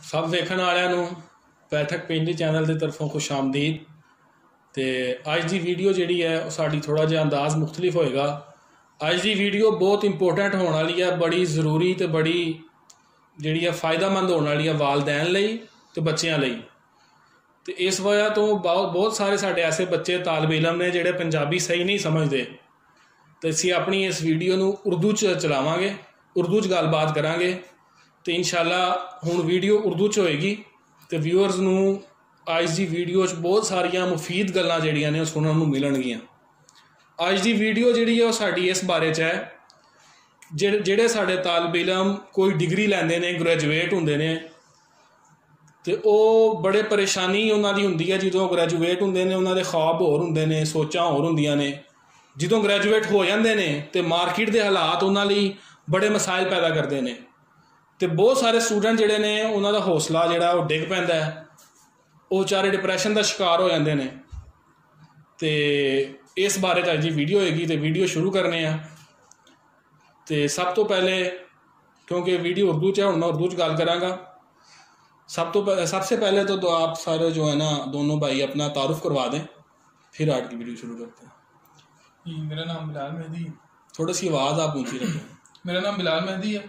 सब वेखण वालियां नूं बैठक पेंडी चैनल की तरफों खुश आमदीद। तो अज की वीडियो जी है साड़ी थोड़ा जिहा अंदाज मुख्तलिफ होएगा। अज की वीडियो बहुत इंपोर्टेंट होने वाली है, बड़ी ज़रूरी तो बड़ी जी है फ़ायदेमंद होने वाली है वालदैन लई तो बच्चों लई। तो इस वजह तो बहुत सारे साडे ऐसे बच्चे तालब इलम ने जिहड़े पंजाबी सही नहीं समझते, तो असीं अपनी इस वीडियो नूं उर्दू च चलावांगे, उर्दू च गलबात करांगे। तो इंशाअल्लाह हुण वीडियो उर्दू च होएगी तो व्यूअर्स नूं अज की वीडियो च बहुत सारिया मुफीद गल्लां जिहड़ियां ने सुनने नूं मिलणगियां। अज की वीडियो जिहड़ी है वो साडी इस बारे च है जिहड़े साडे तालब इलम कोई डिग्री लैंदे ने, ग्रैजुएट हुंदे ने, तो वो बड़े परेशानी उन्हां दी हुंदी है। जदों ग्रैजुएट हुंदे ने उन्हां दे ख्वाब होर हुंदे ने, सोचां होर हुंदियां ने। जदों ग्रैजुएट हो जांदे ने तो मार्केट के हालात उन्हां लई बड़े मसाइल पैदा करते हैं। तो बहुत सारे स्टूडेंट जिहड़े ने उन्हां दा हौसला जिहड़ा वो डिग पैंदा है, वो बेचारे डिप्रैशन का शिकार हो जाते हैं। तो इस बारे अज की वीडियो होएगी, तो वीडियो शुरू करने हैं। तो सब तो पहले क्योंकि वीडियो उर्दू च है, हुण मैं उर्दू च गल करांगा। सबसे पहले तो आप सारे जो है ना दोनों भाई अपना तारुफ करवा दें, फिर आज की वीडियो शुरू करते हैं। मेरा नाम बिलाल मेहदी। थोड़ी सी आवाज़ आप ऊँची रखें। मेरा नाम बिलाल मेहदी है।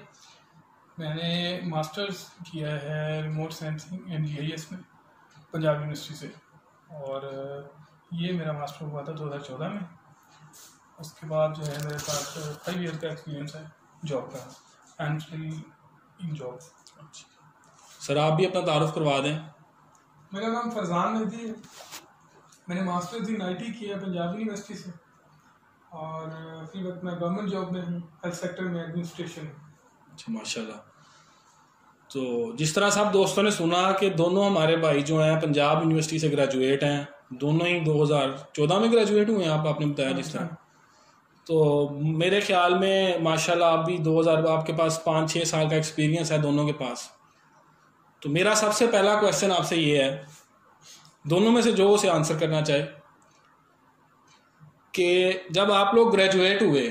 मैंने मास्टर्स किया है रिमोट सेंसिंग एंड जीआईएस में पंजाब यूनिवर्सिटी से, और ये मेरा मास्टर हुआ था 2014 में। उसके बाद जो है मेरे पास 5 ईयर का एक्सपीरियंस है जॉब का। I am still in job. Sir आप भी अपना तारुफ करवा दें। मेरा नाम फरजान मेहदी है। मैंने मास्टर्स इन आईटी किया पंजाब यूनिवर्सिटी से, और फिर वक्त मैं गवर्नमेंट जॉब में हूँ, हेल्थ सेक्टर में एडमिनिस्ट्रेशन। अच्छा माशाल्लाह। तो जिस तरह सब दोस्तों ने सुना कि दोनों हमारे भाई जो हैं पंजाब यूनिवर्सिटी से ग्रेजुएट हैं, दोनों ही 2014 में ग्रेजुएट हुए हैं आपने बताया जिस तरह। तो मेरे ख्याल में माशाल्लाह आप भी 2000 आपके पास 5-6 साल का एक्सपीरियंस है दोनों के पास। तो मेरा सबसे पहला क्वेश्चन आपसे ये है, दोनों में से जो उसे आंसर करना चाहे, कि जब आप लोग ग्रेजुएट हुए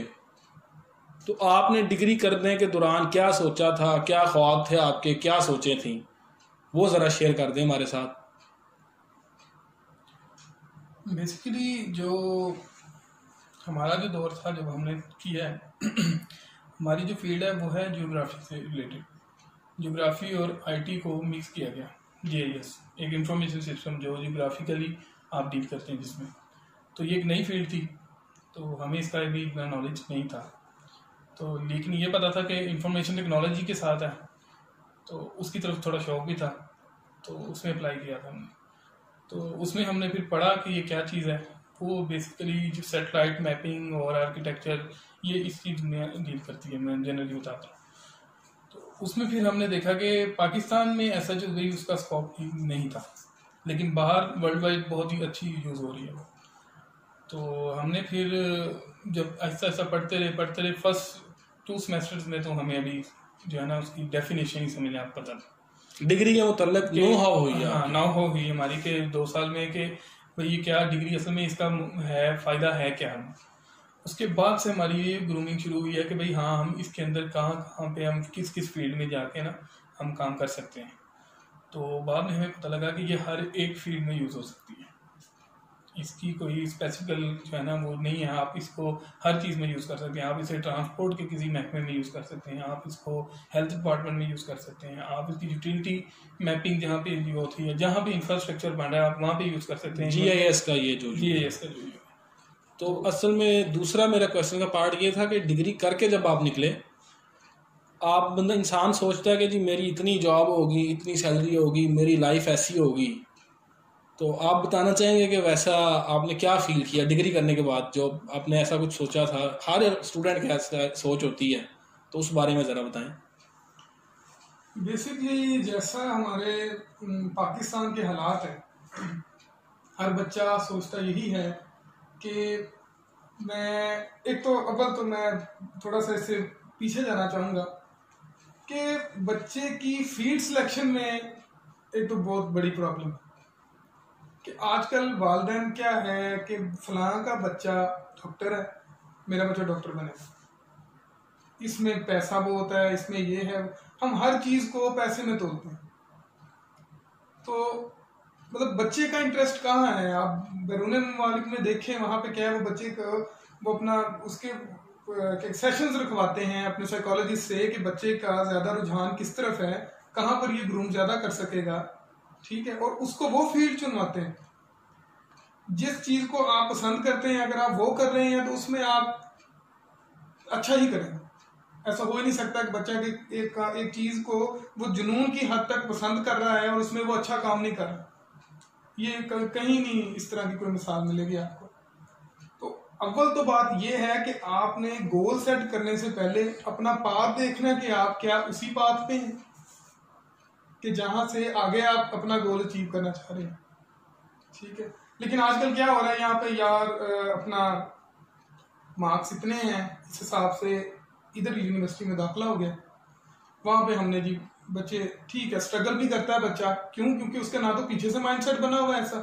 तो आपने डिग्री करने के दौरान क्या सोचा था, क्या ख्वाब थे आपके, क्या सोचें थी, वो ज़रा शेयर कर दें हमारे साथ। बेसिकली जो हमारा जो दौर था जब हमने किया है हमारी जो फील्ड है वो है ज्योग्राफी से रिलेटेड। ज्योग्राफी और आईटी को मिक्स किया गया, जीआईएस एक इंफॉर्मेशन सिस्टम जो ज्योग्राफिकली आप डील करते हैं जिसमें। तो ये एक नई फील्ड थी, तो हमें इसका भी इतना नॉलेज नहीं था। तो लेकिन ये पता था कि इंफॉर्मेशन टेक्नोलॉजी के साथ है, तो उसकी तरफ थोड़ा शौक भी था, तो उसमें अप्लाई किया था हमने। तो उसमें हमने फिर पढ़ा कि ये क्या चीज़ है। वो बेसिकली जो सैटेलाइट मैपिंग और आर्किटेक्चर, ये इस चीज़ में डील करती है, मैं जनरली बताता हूँ। तो उसमें फिर हमने देखा कि पाकिस्तान में ऐसा जो भी उसका स्कोप नहीं था, लेकिन बाहर वर्ल्ड वाइड बहुत ही अच्छी यूज़ हो रही है। तो हमने फिर जब ऐसा ऐसा पढ़ते रहे फर्स्ट 2 सेमेस्टर्स में तो हमें अभी जो है ना उसकी डेफिनेशन ही समझ आप पता डिग्री के मतलब नो हाउ हुई है। हाँ, नो हाउ हुई हमारी के 2 साल में कि भाई ये क्या डिग्री असल में इसका है, फ़ायदा है क्या हम। उसके बाद से हमारी ये ग्रूमिंग शुरू हुई है कि भाई हाँ हम इसके अंदर कहाँ पे हम किस किस फील्ड में जाके ना हम काम कर सकते हैं। तो बाद में हमें पता लगा कि ये हर एक फील्ड में यूज़ हो सकती है, इसकी कोई स्पेसिफिकल जो है ना वो नहीं है। आप इसको हर चीज़ में यूज़ कर सकते हैं। आप इसे ट्रांसपोर्ट के किसी महकमे में यूज़ कर सकते हैं, आप इसको हेल्थ डिपार्टमेंट में यूज़ कर सकते हैं, आप इसकी यूटिलिटी मैपिंग जहाँ पे ये होती है, जहाँ पे इंफ्रास्ट्रक्चर बन रहा है आप वहाँ पे यूज़ कर सकते हैं। जीआईएस का ये जो जीआईएस का जो तो असल में दूसरा मेरा क्वेश्चन का पार्ट ये था कि डिग्री करके जब आप निकले, आप बंदा इंसान सोचता है कि जी मेरी इतनी जॉब होगी, इतनी सैलरी होगी, मेरी लाइफ ऐसी होगी। तो आप बताना चाहेंगे कि वैसा आपने क्या फील किया डिग्री करने के बाद, जो आपने ऐसा कुछ सोचा था? हर स्टूडेंट की ऐसा सोच होती है, तो उस बारे में ज़रा बताएं। बेसिकली जैसा हमारे पाकिस्तान के हालात है, हर बच्चा सोचता यही है कि मैं एक तो अव्वल तो मैं थोड़ा सा इससे पीछे जाना चाहूँगा कि बच्चे की फील्ड सिलेक्शन में एक तो बहुत बड़ी प्रॉब्लम है कि आजकल वालिदैन क्या है कि फलां का बच्चा डॉक्टर है, मेरा बच्चा डॉक्टर बनेगा, इसमें पैसा बहुत है, इसमें ये है, हम हर चीज़ को पैसे में तोलते हैं। तो मतलब बच्चे का इंटरेस्ट कहाँ है? आप बैरून ममालिक में देखें, वहाँ पे क्या है, वो बच्चे को वो अपना उसके सेशंस रखवाते हैं अपने साइकोलॉजिस्ट से कि बच्चे का ज़्यादा रुझान किस तरफ है, कहाँ पर ये ग्रूम ज़्यादा कर सकेगा, ठीक है, और उसको वो फील्ड चुनवाते हैं। जिस चीज़ को आप पसंद करते हैं अगर आप वो कर रहे हैं तो उसमें आप अच्छा ही करेंगे। ऐसा हो ही नहीं सकता कि बच्चा के एक चीज़ को वो जुनून की हद तक पसंद कर रहा है और उसमें वो अच्छा काम नहीं कर रहा। ये कहीं नहीं इस तरह की कोई मिसाल मिलेगी आपको। तो अव्वल तो बात ये है कि आपने गोल सेट करने से पहले अपना पाथ देखना कि आप क्या उसी पाथ पे हैं कि जहां से आगे आप अपना गोल अचीव करना चाह रहे हैं, ठीक है। लेकिन आजकल क्या हो रहा है यहाँ पे यार, अपना मार्क्स इतने हैं, इस हिसाब से इधर यूनिवर्सिटी में दाखिला हो गया, वहाँ पे हमने जी बच्चे, ठीक है, स्ट्रगल भी करता है बच्चा, क्यों? क्योंकि उसका ना तो पीछे से माइंडसेट बना हुआ है ऐसा,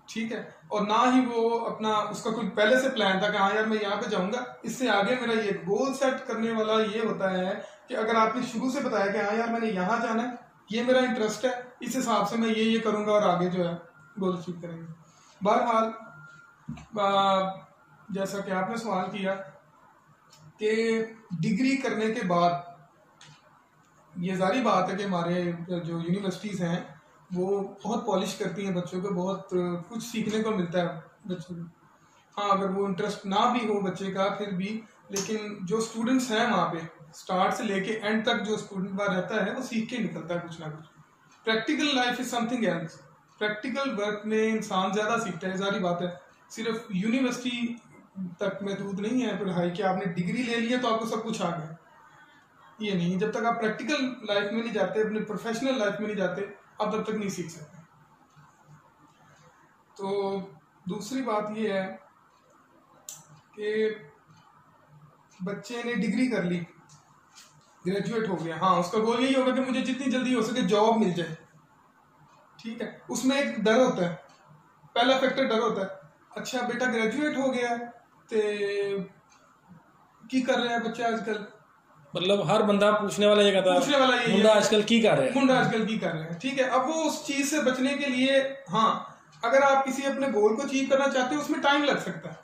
ठीक है, और ना ही वो अपना उसका कोई पहले से प्लान था कि हाँ यार मैं यहाँ पे जाऊंगा, इससे आगे मेरा ये गोल सेट करने वाला ये होता है कि अगर आपने शुरू से बताया कि हाँ यार मैंने यहाँ जाना है, ये मेरा इंटरेस्ट है, इस हिसाब से मैं ये करूंगा और आगे जो है गोल अचीव करेंगे। बहरहाल जैसा कि आपने सवाल किया कि डिग्री करने के बाद, ये जारी बात है कि हमारे जो यूनिवर्सिटीज़ हैं वो बहुत पॉलिश करती हैं बच्चों को, बहुत कुछ सीखने को मिलता है बच्चों को। हाँ, अगर वो इंटरेस्ट ना भी हो बच्चे का फिर भी, लेकिन जो स्टूडेंट्स हैं वहाँ पे स्टार्ट से लेके एंड तक जो स्टूडेंट वहाँ रहता है वो सीख के निकलता है कुछ ना कुछ। Practical life is something else. Practical work में इंसान ज़्यादा सीखता है, जारी बात है। सिर्फ यूनिवर्सिटी तक महदूद नहीं है पढ़ाई कि आपने डिग्री ले लिया तो आपको सब कुछ आ गया, ये नहीं। जब तक आप प्रैक्टिकल लाइफ में नहीं जाते, अपने प्रोफेशनल लाइफ में नहीं जाते, आप तब तक नहीं सीख सकते। तो दूसरी बात ये है कि बच्चे ने डिग्री कर ली, ग्रेजुएट हो गया, हाँ उसका गोल यही होगा कि मुझे जितनी जल्दी हो सके जॉब मिल जाए, ठीक है। उसमें एक डर होता है, पहला फैक्टर डर होता है, अच्छा बेटा ग्रेजुएट हो गया तो की कर रहे हैं बच्चे आजकल, मतलब हर बंदा पूछने वाला ये कहता है, पूछने वाला ये मुंडा आजकल की कर रहे हैं, मुंडा आजकल की कर रहे हैं, ठीक है। अब वो उस चीज से बचने के लिए, हाँ अगर आप किसी अपने गोल को अचीव करना चाहते हो उसमें टाइम लग सकता है,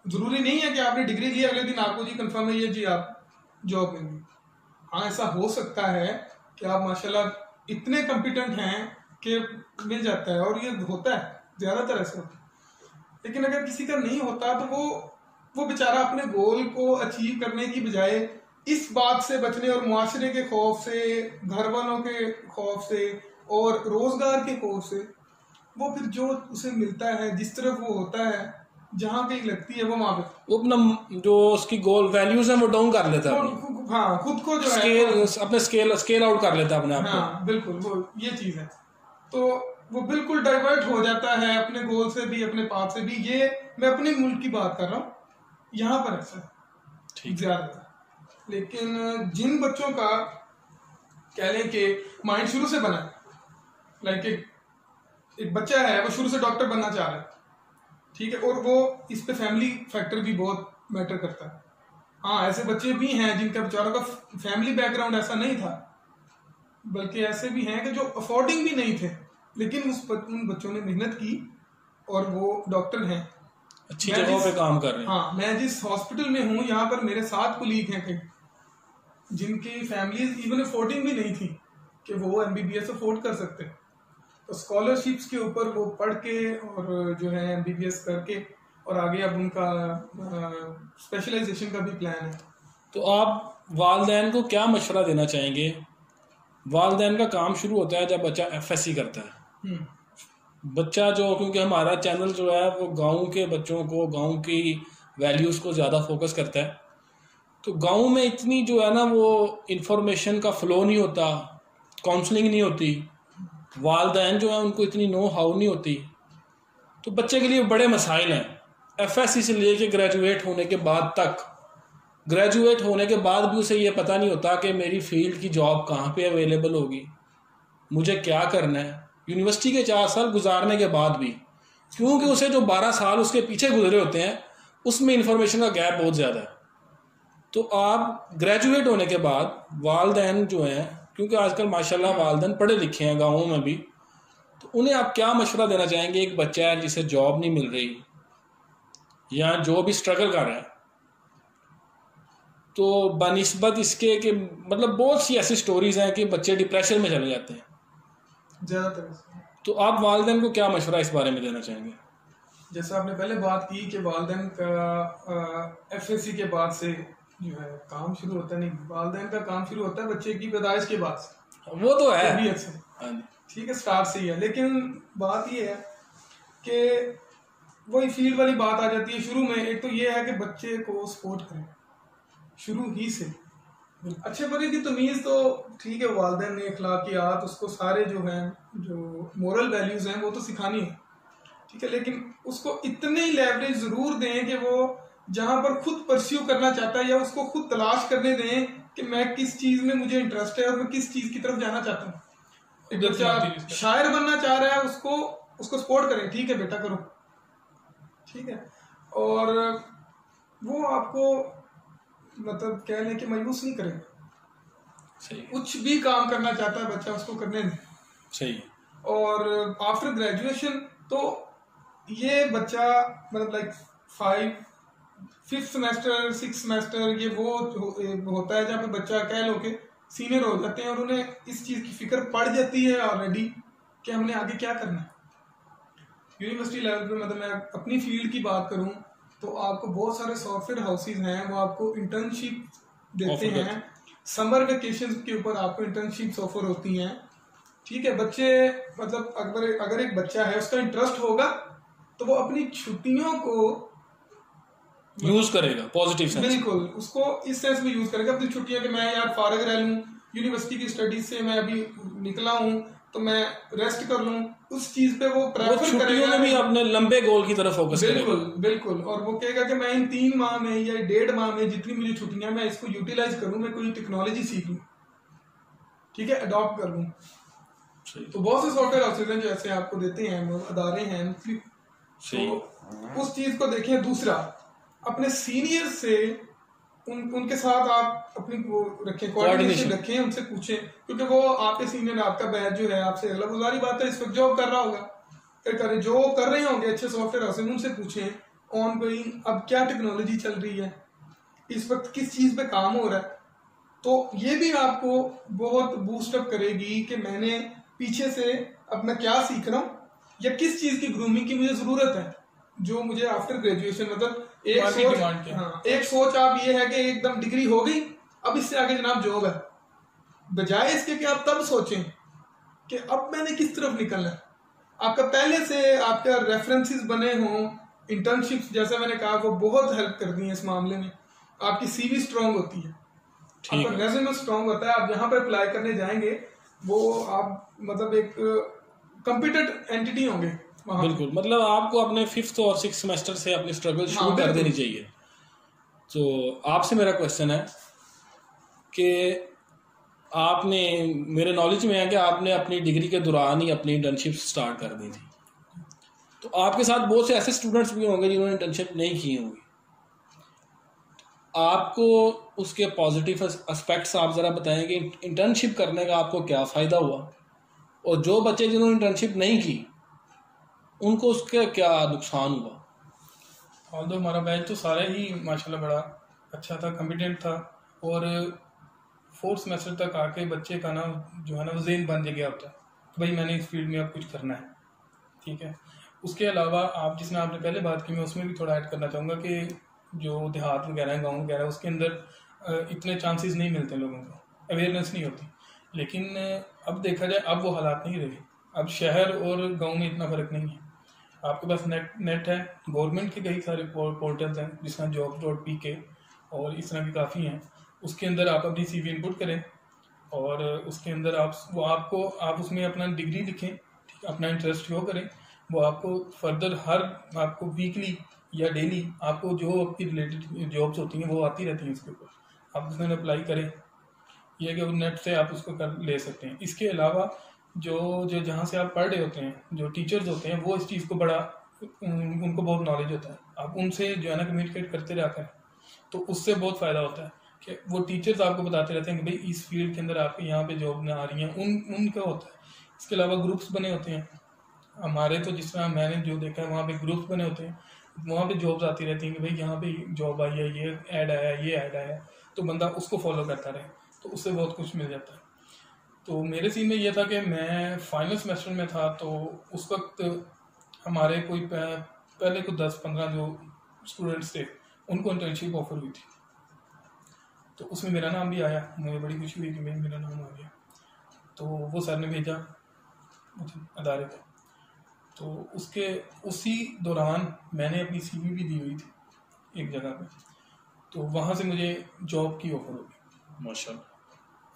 जरूरी नहीं है कि आपने डिग्री ली अगले दिन आपको जी कंफर्म है ये जी आप जॉब लेंगे। हाँ ऐसा हो सकता है कि आप माशाल्लाह इतने कॉम्पिटेंट हैं कि मिल जाता है, और ये होता है ज्यादातर ऐसा होता है। लेकिन अगर किसी का नहीं होता तो वो बेचारा अपने गोल को अचीव करने की बजाय इस बात से बचने और मुआशरे के खौफ से, घर वालों के खौफ से और रोजगार के खौफ से, वो फिर जो उसे मिलता है, जिस तरफ वो होता है, जहाँ कहीं लगती है वो वहां पे वो अपना जो उसकी गोल वैल्यूज है वो डाउन कर लेता है, हाँ खुद को जो है अपने स्केल आउट कर लेता है अपने आप को। हाँ बिल्कुल, वो ये चीज है। तो वो बिल्कुल डाइवर्ट हो जाता है अपने गोल से भी, अपने पाथ से भी। ये मैं अपने मुल्क की बात कर रहा हूँ, यहाँ पर ऐसा ठीक ज्यादा। लेकिन जिन बच्चों का कह लें कि माइंड शुरू से बना है, लाइक एक बच्चा है वो शुरू से डॉक्टर बनना चाह रहा है, ठीक है, और वो इस पे फैमिली फैक्टर भी बहुत मैटर करता है। हाँ ऐसे बच्चे भी हैं जिनका बेचारों का फैमिली बैकग्राउंड ऐसा नहीं था, बल्कि ऐसे भी हैं कि जो अफोर्डिंग भी नहीं थे, लेकिन उन बच्चों ने मेहनत की और वो डॉक्टर हैं, अच्छी जगहों पे काम कर रहे हैं। हाँ मैं जिस हॉस्पिटल में हूँ यहाँ पर मेरे 7 कुलीग हैं कई जिनकी फैमिलीज इवन अफोर्डिंग भी नहीं थी कि वो MBBS अफोर्ड कर सकते, तो स्कॉलरशिप्स के ऊपर वो पढ़ के और जो है MBBS करके और आगे अब उनका स्पेशलाइजेशन का भी प्लान है। तो आप वालिदैन को क्या मशवरा देना चाहेंगे? वालिदैन का काम शुरू होता है जब बच्चा FSC करता है। बच्चा जो, क्योंकि हमारा चैनल जो है वो गांव के बच्चों को, गांव की वैल्यूज़ को ज़्यादा फोकस करता है, तो गांव में इतनी जो है ना वो इंफॉर्मेशन का फ्लो नहीं होता, काउंसलिंग नहीं होती, वालिदैन जो है उनको इतनी नो हाउ नहीं होती, तो बच्चे के लिए बड़े मसाइल हैं। FSC से लेके ग्रेजुएट होने के बाद तक, ग्रेजुएट होने के बाद भी उसे ये पता नहीं होता कि मेरी फील्ड की जॉब कहाँ पे अवेलेबल होगी, मुझे क्या करना है। यूनिवर्सिटी के 4 साल गुजारने के बाद भी, क्योंकि उसे जो 12 साल उसके पीछे गुजरे होते हैं उसमें इंफॉर्मेशन का गैप बहुत ज़्यादा है। तो आप ग्रेजुएट होने के बाद वालदैन जो हैं, क्योंकि आजकल माशाल्लाह वालदैन पढ़े लिखे हैं गाँवों में भी, तो उन्हें आप क्या मशवरा देना चाहेंगे? एक बच्चा है जिसे जॉब नहीं मिल रही या जो भी स्ट्रगल कर रहा है, तो बनिस्बत इसके कि मतलब बहुत सी ऐसी स्टोरीज हैं कि बच्चे डिप्रेशन में चले जाते हैं ज़्यादातर। तो आप वालिदैन को क्या मशवरा इस बारे में देना चाहेंगे? जैसा आपने पहले बात की कि वालिदैन का एफएससी के बाद से जो है काम शुरू होता है, नहीं, वालिदैन का काम शुरू होता है बच्चे की पैदाइश के बाद से, वो तो है, तबीयत से, ठीक है, स्टार्ट से ही है। लेकिन बात ये है कि वही फील्ड वाली बात आ जाती है शुरू में। एक तो ये है कि बच्चे को सपोर्ट करें शुरू ही से, अच्छे बुरे की तमीज़ तो ठीक है, वालिदैन ने अखलाकियात उसको सारे जो हैं, जो मोरल वैल्यूज़ हैं वो तो सिखानी है, ठीक है, लेकिन उसको इतने लेवरेज ज़रूर दें कि वो जहाँ पर खुद परस्यू करना चाहता है या उसको खुद तलाश करने दें कि मैं किस चीज़ में मुझे इंटरेस्ट है और मैं किस चीज़ की तरफ जाना चाहता हूँ। एक बच्चा शायर बनना चाह रहा है, उसको सपोर्ट करें, ठीक है बेटा करो, ठीक है, और वो आपको मतलब कह लें कि मायूस नहीं करेगा। सही, कुछ भी काम करना चाहता है बच्चा उसको करने दें। सही। और आफ्टर ग्रेजुएशन तो ये बच्चा मतलब like 5th semester 6th semester ये वो होता है जहाँ पे बच्चा कह लो कि सीनियर हो जाते हैं और उन्हें इस चीज़ की फिक्र पड़ जाती है ऑलरेडी कि हमने आगे क्या करना है। यूनिवर्सिटी लेवल पे मतलब मैं अपनी फील्ड की बात करूँ तो आपको बहुत सारे सॉफ्टवेयर हाउसेज हैं, वो आपको इंटर्नशिप देते हैं, समर वेकेशन के ऊपर आपको इंटर्नशिप्स ऑफर होती हैं, ठीक है। बच्चे मतलब अगर एक बच्चा है उसका इंटरेस्ट होगा तो वो अपनी छुट्टियों को यूज करेगा पॉजिटिव सेंस, बिल्कुल उसको इस सेंस में यूज करेगा अपनी छुट्टियां कि मैं यार फारग रह लूं, यूनिवर्सिटी की स्टडीज से मैं अभी निकला हूं तो मैं रेस्ट कर लूं, उस चीज पे वो प्रेफर करेगा, में भी अपने लंबे गोल की तरफ फोकस करेगा। बिल्कुल। और वो कहेगा कि मैं इन 3 माह में या 1.5 माह में जितनी मुझे छुट्टियां मैं इसको यूटिलाइज करूं, मैं कोई टेक्नोलॉजी सीख लूं, ठीक है, अडॉप्ट कर लूं। तो बहुत से सॉफ्टवेयर हाउसेज हैं जो ऐसे आपको देते हैं, अदारे हैं, तो उस चीज को देखें। दूसरा, अपने सीनियर से उनके साथ आप अपनी वो रखें, कोऑर्डिनेशन रखें, उनसे पूछें, क्योंकि वो आपके सीनियर, आपका बैच जो है आपसे अगला, गुजारी बात है, इस वक्त जॉब कर रहा होगा, जो कर रहे होंगे अच्छे सॉफ्टवेयर हाउसेज, उनसे पूछें ऑन गोइंग अब क्या टेक्नोलॉजी चल रही है, इस वक्त किस चीज पे काम हो रहा है। तो ये भी आपको बहुत बूस्टअप करेगी कि मैंने पीछे से अब मैं क्या सीख रहा हूँ या किस चीज की ग्रूमिंग की मुझे जरूरत है, जो मुझे आफ्टर ग्रेजुएशन मतलब एक सोच आप ये है कि एकदम डिग्री हो गई अब इससे आगे जनाब जॉब है, बजाय इसके कि आप तब सोचें कि अब मैंने किस तरफ निकलना है। आपका पहले से आपका रेफरेंसेस बने हों, इंटर्नशिप्स जैसा मैंने कहा वो बहुत हेल्प करती हैं इस मामले में, आपकी सीवी स्ट्रांग होती है, आपका रेज्यूमे स्ट्रांग होता है, आप जहां पर अप्लाई करने जाएंगे वो आप मतलब एक कंप्यूटर एंटिटी होंगे। बिल्कुल, मतलब आपको अपने 5th और 6th सेमेस्टर से अपनी स्ट्रगल शुरू कर देनी चाहिए। तो आपसे मेरा क्वेश्चन है कि आपने, मेरे नॉलेज में है कि आपने अपनी डिग्री के दौरान ही अपनी इंटर्नशिप स्टार्ट कर दी थी, तो आपके साथ बहुत से ऐसे स्टूडेंट्स भी होंगे जिन्होंने इंटर्नशिप नहीं की होंगी, आपको उसके पॉजिटिव एस्पेक्ट्स आप ज़रा बताएं कि इंटर्नशिप करने का आपको क्या फ़ायदा हुआ, और जो बच्चे जिन्होंने इंटर्नशिप नहीं की उनको उसका क्या नुकसान हुआ। और हमारा बैच तो सारा ही माशाल्लाह बड़ा अच्छा था, कॉम्पिटेंट था, और 4th सेमेस्टर तक आके बच्चे का ना जो है ना वो ज़हन बन गया होता है तो भाई मैंने इस फील्ड में अब कुछ करना है, ठीक है। उसके अलावा आप जिसने आपने पहले बात की, मैं उसमें भी थोड़ा ऐड करना चाहूँगा कि जो देहात वगैरह है, गाँव वगैरह, उसके अंदर इतने चांसेस नहीं मिलते लोगों को, अवेयरनेस नहीं होती। लेकिन अब देखा जाए अब वो हालात नहीं रहे, अब शहर और गांव में इतना फ़र्क नहीं है। आपके पास नेट है, गवर्नमेंट के कई सारे पोर्टल्स हैं जिसमें jobs.pk और इस तरह की काफ़ी हैं, उसके अंदर आप अपनी CV इनपुट करें और उसके अंदर आप उसमें अपना डिग्री लिखें, ठीक, अपना इंटरेस्ट शो करें, वो आपको फर्दर हर आपको वीकली या डेली आपको जो आपकी रिलेटेड जॉब्स होती हैं वो आती रहती हैं, उसके ऊपर आप उसमें अप्लाई करें, यह कि नेट से आप उसको कर ले सकते हैं। इसके अलावा जो जहाँ से आप पढ़ रहे होते हैं, जो टीचर्स होते हैं, वो इस चीज़ को बड़ा उनको बहुत नॉलेज होता है, आप उनसे जो है ना कम्युनिकेट करते रहते हैं, तो उससे बहुत फ़ायदा होता है कि वो टीचर्स आपको बताते रहते हैं कि भाई इस फील्ड के अंदर आपके यहाँ पे जॉब ना आ रही हैं, उनका होता है। इसके अलावा ग्रुप्स बने होते हैं हमारे, तो जिस तरह मैंने जो देखा है वहाँ पे ग्रुप्स बने होते हैं, वहाँ पे जॉब्स आती रहती हैं कि भाई यहाँ पे जॉब आई है, ये ऐड आया, ये ऐड आया, तो बंदा उसको फॉलो करता रहे, तो उससे बहुत कुछ मिल जाता है। तो मेरे सीन में ये था कि मैं फाइनल सेमेस्टर में था, तो उस वक्त हमारे कोई पहले कुछ 10-15 जो स्टूडेंट्स थे उनको इंटर्नशिप ऑफर हुई थी, तो उसमें मेरा नाम भी आया। मुझे बड़ी खुशी हुई कि मेरा नाम आ गया। तो वो सर ने भेजा मुझे अदारे को, तो उसके उसी दौरान मैंने अपनी CV भी दी हुई थी एक जगह पे, तो वहाँ से मुझे जॉब की ऑफर होगी माशाल्लाह।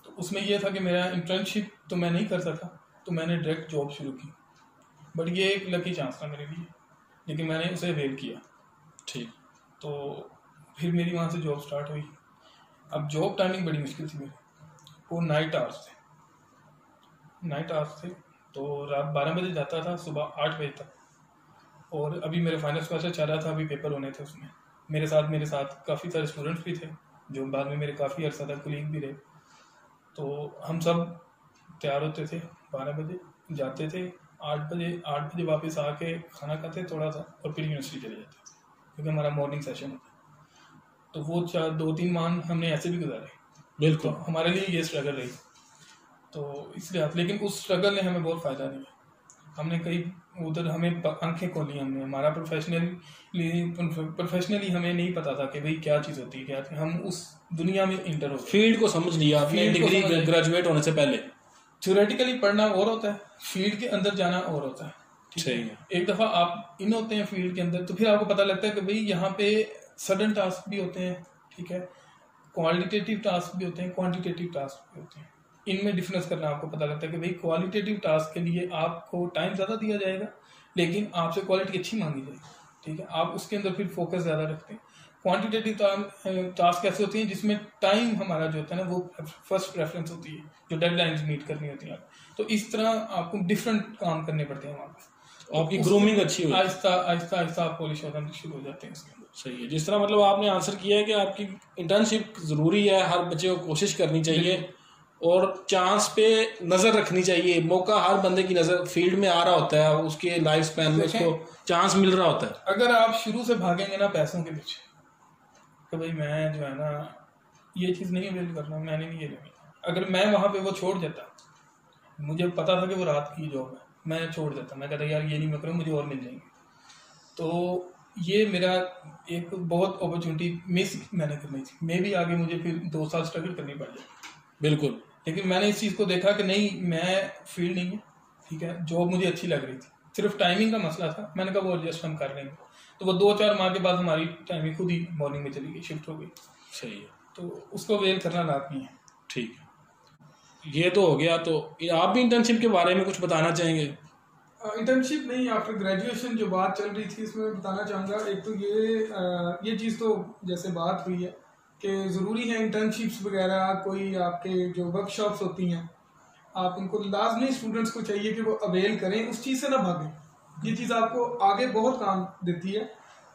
तो उसमें यह था कि मेरा इंटर्नशिप तो मैं नहीं कर सका, तो मैंने डायरेक्ट जॉब शुरू की। बट ये एक लकी चांस था मेरे लिए, लेकिन मैंने उसे अवेल किया। ठीक। तो फिर मेरी वहाँ से जॉब स्टार्ट हुई। अब जॉब टाइमिंग बड़ी मुश्किल थी मेरी, वो नाइट आवर्स थे, तो रात 12 बजे जाता था, सुबह 8 बजे तक। और अभी मेरे फाइनल सेमेस्टर चल रहा था, अभी पेपर होने थे उसमें। मेरे साथ काफ़ी सारे स्टूडेंट्स भी थे जो बाद में मेरे काफ़ी अर्सा तक कलीग भी रहे। तो हम सब तैयार होते थे, 12 बजे जाते थे, 8 बजे वापस आके खाना खाते थोड़ा सा और फिर यूनिवर्सिटी चले जाते थे, क्योंकि हमारा मॉर्निंग सेशन होता। तो वो 2-3 माह हमने ऐसे भी गुजारे। बिल्कुल। तो हमारे लिए ये स्ट्रगल रही, तो इसलिए लेकिन उस स्ट्रगल ने हमें बहुत फ़ायदा दिया। हमने कई उधर हमें आंखें खोली हमने, हमारा प्रोफेशनली हमें नहीं पता था कि भाई क्या चीज़ होती है, क्या थी। हम उस दुनिया में इंटर हो गए, फील्ड को समझ लिया आपने डिग्री ग्रेजुएट होने से पहले। थ्योरेटिकली पढ़ना और होता है, फील्ड के अंदर जाना और होता है। सही है। एक दफ़ा आप इन होते हैं फील्ड के अंदर, तो फिर आपको पता लगता है कि भाई यहाँ पे सडन टास्क भी होते हैं, ठीक है, क्वालिटेटिव टास्क भी होते हैं, क्वांटिटेटिव टास्क भी होते हैं। इनमें डिफरेंस करना आपको पता लगता है कि भाई क्वालिटेटिव टास्क के लिए आपको टाइम ज़्यादा दिया जाएगा, लेकिन आपसे क्वालिटी अच्छी मांगी जाएगी, ठीक है, आप उसके अंदर फिर फोकस ज़्यादा रखते हैं। क्वांटिटेटिव टास्क ऐसे होती हैं जिसमें टाइम हमारा जो होता है ना वो फर्स्ट प्रेफरेंस होती है, जो डेडलाइंस मीट करनी होती है। तो इस तरह आपको डिफरेंट काम करने पड़ते हैं वहाँ पर। आपकी ग्रूमिंग अच्छी हो, आहिस्ता आहिस्ता आप पॉलिश होना शुरू हो जाते हैं इसके अंदर। सही है। जिस तरह मतलब आपने आंसर किया है कि आपकी इंटर्नशिप ज़रूरी है, हर बच्चे को कोशिश करनी चाहिए और चांस पे नज़र रखनी चाहिए। मौका हर बंदे की नज़र फील्ड में आ रहा होता है, उसके लाइफ स्पैन में उसको चांस मिल रहा होता है। अगर आप शुरू से भागेंगे ना पैसों के पीछे, तो भाई मैं जो है ना ये चीज़ नहीं अवेल करना, मैंने नहीं ये लेनी। अगर मैं वहाँ पे वो छोड़ देता, मुझे पता था कि वो रात की जॉब है, मैं छोड़ देता, मैं कहता यार ये नहीं मैं करूँ, मुझे और मिल जाएंगे। तो ये मेरा एक बहुत अपॉर्चुनिटी मिस मैंने करनी थी। मे भी आगे मुझे फिर 2 साल स्ट्रगल करनी पड़ जाए, बिल्कुल। लेकिन मैंने इस चीज़ को देखा कि नहीं, मैं फील्ड नहीं है, ठीक है, जॉब मुझे अच्छी लग रही थी, सिर्फ टाइमिंग का मसला था। मैंने कहा वो एडजस्ट हम कर लेंगे। तो वो 2-4 माह के बाद हमारी टाइमिंग खुद ही मॉर्निंग में चली गई, शिफ्ट हो गई। सही है। तो उसको वेल करना लाजमी है। ठीक है, ये तो हो गया। तो आप भी इंटर्नशिप के बारे में कुछ बताना चाहेंगे? इंटर्नशिप नहीं, आफ्टर ग्रेजुएशन जो बात चल रही थी इसमें बताना चाहूँगा। एक तो ये चीज़ तो जैसे बात हुई है कि ज़रूरी है इंटर्नशिप्स वगैरह, कोई आपके जो वर्कशॉप्स होती हैं आप उनको लाजमी स्टूडेंट्स को चाहिए कि वो अवेल करें, उस चीज़ से ना भागें। ये चीज़ आपको आगे बहुत काम देती है,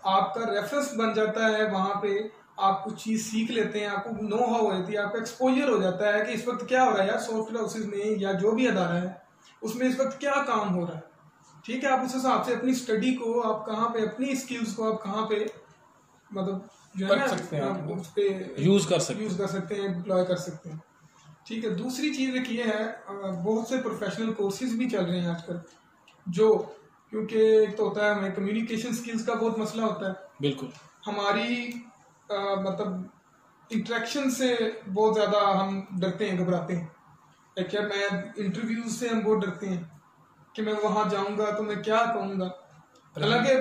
आपका रेफरेंस बन जाता है, वहाँ पे आप कुछ चीज़ सीख लेते हैं, आपको नो हाउ होती है, आपका एक्सपोजर हो जाता है कि इस वक्त क्या हो रहा है यार सॉफ्टवेयर हाउसेज में या जो भी अदारा है उसमें इस वक्त क्या काम हो रहा है, ठीक है। आप उस हिसाब से अपनी स्टडी को आप कहाँ पे, अपनी स्किल्स को आप कहाँ पे मतलब जो है ना सकते हैं, आप उस पे यूज़ कर सकते हैं, डिप्लॉय कर सकते हैं, ठीक है। दूसरी चीज़ एक ये है, बहुत से प्रोफेशनल कोर्सेज भी चल रहे हैं आजकल, जो क्योंकि एक तो होता है हमें कम्युनिकेशन स्किल्स का बहुत मसला होता है, बिल्कुल। हमारी मतलब इंटरेक्शन से बहुत ज़्यादा हम डरते हैं, घबराते हैं। क्या मैं इंटरव्यूज से हम बहुत डरते हैं कि मैं वहाँ जाऊँगा तो मैं क्या कहूँगा। हालांकि